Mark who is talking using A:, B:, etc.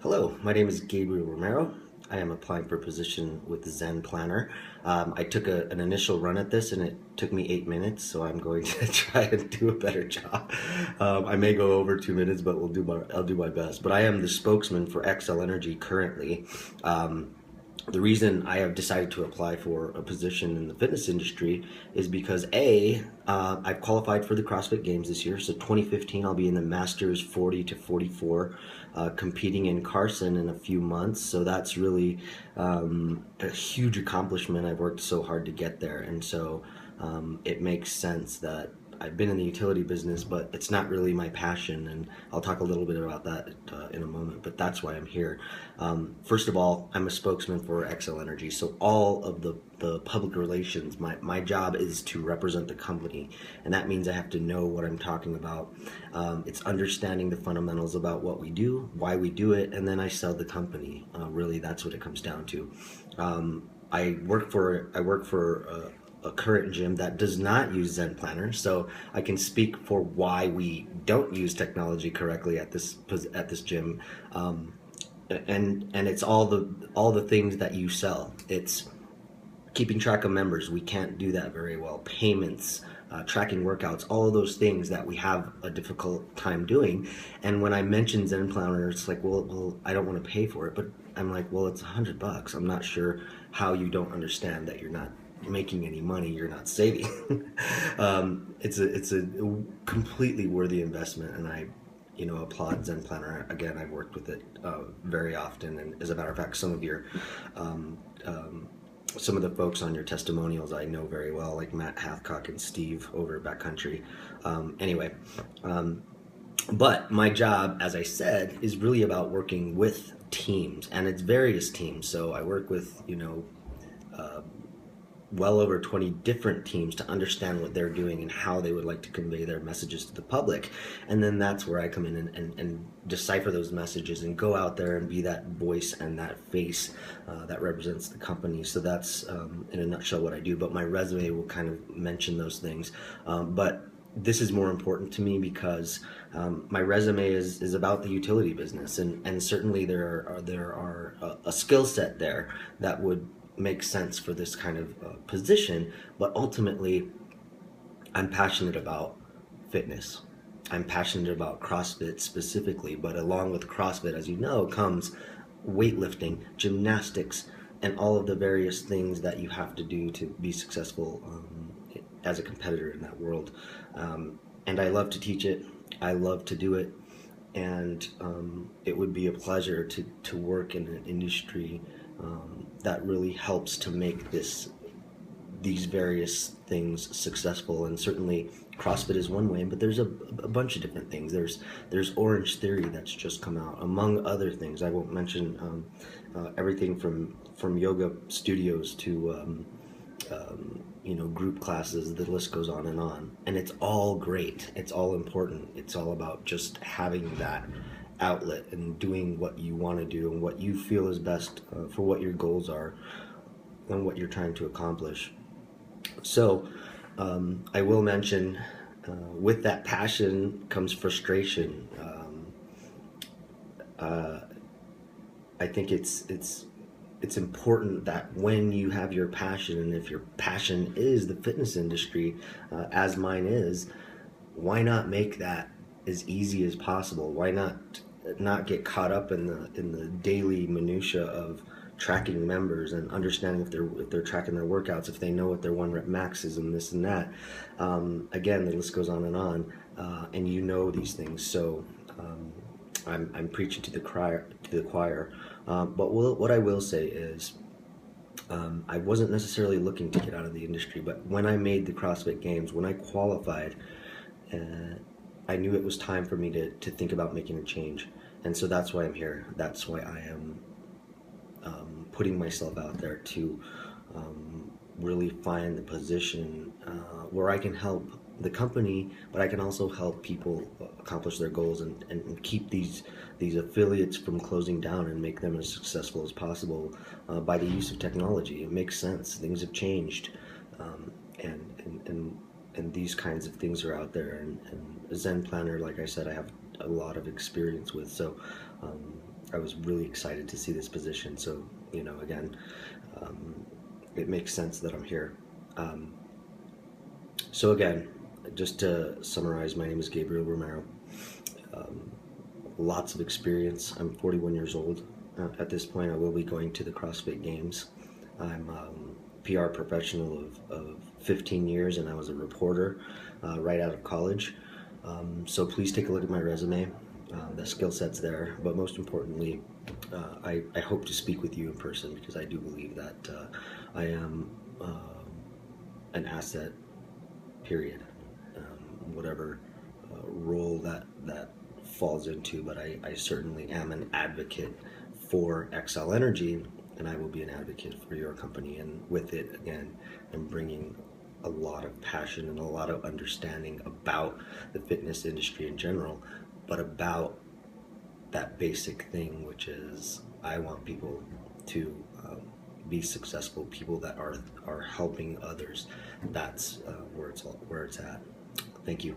A: Hello, my name is Gabriel Romero. I am applying for a position with Zen Planner. I took an initial run at this and it took me 8 minutes, so I'm going to try and do a better job. I may go over 2 minutes, but I'll do my best. But I am the spokesman for Xcel Energy currently. The reason I have decided to apply for a position in the fitness industry is because I've qualified for the CrossFit Games this year. So 2015, I'll be in the Masters 40 to 44, competing in Carson in a few months. So that's really a huge accomplishment. I've worked so hard to get there, and so it makes sense that I've been in the utility business, but it's not really my passion, and I'll talk a little bit about that in a moment, but that's why I'm here. First of all, I'm a spokesman for Xcel Energy, so all of the public relations, my job is to represent the company, and that means I have to know what I'm talking about. It's understanding the fundamentals about what we do, why we do it, and then I sell the company. Really, that's what it comes down to. I work for a current gym that does not use Zen Planner, so I can speak for why we don't use technology correctly at this gym. And it's all the things that you sell. It's keeping track of members. We can't do that very well. Payments, tracking workouts, all of those things that we have a difficult time doing. And when I mention Zen Planner, it's like, well, I don't want to pay for it. But I'm like, well, it's $100. I'm not sure how you don't understand that you're not making any money, you're not saving. It's a completely worthy investment, and I applaud Zen Planner. Again, I've worked with it very often, and as a matter of fact, um, some of the folks on your testimonials I know very well, like Matt Hathcock and Steve over at Backcountry. Anyway, but my job, as I said, is really about working with teams, and it's various teams. So I work with well over 20 different teams to understand what they're doing and how they would like to convey their messages to the public. And then that's where I come in and decipher those messages and go out there and be that voice and that face that represents the company. So that's in a nutshell what I do, but my resume will kind of mention those things. But this is more important to me because my resume is about the utility business, and certainly there are a skill set there that would make sense for this kind of position. But ultimately, I'm passionate about fitness. I'm passionate about CrossFit specifically, but along with CrossFit, as you know, comes weightlifting, gymnastics, and all of the various things that you have to do to be successful as a competitor in that world. And I love to teach it. I love to do it. And it would be a pleasure to work in an industry that really helps to make these various things successful. And certainly CrossFit is one way, but there's a bunch of different things. There's Orange Theory that's just come out, among other things. I won't mention everything from yoga studios to group classes. The list goes on, and it's all great. It's all important. It's all about just having that outlet and doing what you want to do and what you feel is best for what your goals are and what you're trying to accomplish. So I will mention with that passion comes frustration. I think it's important that when you have your passion, and if your passion is the fitness industry, as mine is, why not make that as easy as possible? Why not get caught up in the daily minutia of tracking members and understanding if they're tracking their workouts, if they know what their 1 rep max is, and this and that. Again, the list goes on, and you know these things. So I'm preaching to the choir. But what I will say is, I wasn't necessarily looking to get out of the industry, but when I made the CrossFit Games, when I qualified, I knew it was time for me to think about making a change. And so that's why I'm here. That's why I am putting myself out there to really find the position where I can help the company, but I can also help people accomplish their goals and keep these affiliates from closing down and make them as successful as possible by the use of technology. It makes sense. Things have changed, and these kinds of things are out there. And Zen Planner, like I said, I have a lot of experience with. So I was really excited to see this position. So, again, it makes sense that I'm here. Um, so again, just to summarize, my name is Gabriel Romero. Um, Lots of experience. I'm 41 years old. At this point, I will be going to the CrossFit Games. I'm PR professional of 15 years, and I was a reporter right out of college. So please take a look at my resume. The skill set's there, but most importantly, I hope to speak with you in person, because I do believe that I am an asset, period. Whatever role that falls into, but I certainly am an advocate for Xcel Energy, and I will be an advocate for your company. And with it, again, I'm bringing a lot of passion and a lot of understanding about the fitness industry in general, but about that basic thing, which is I want people to be successful, people that are helping others. That's where it's at. Thank you.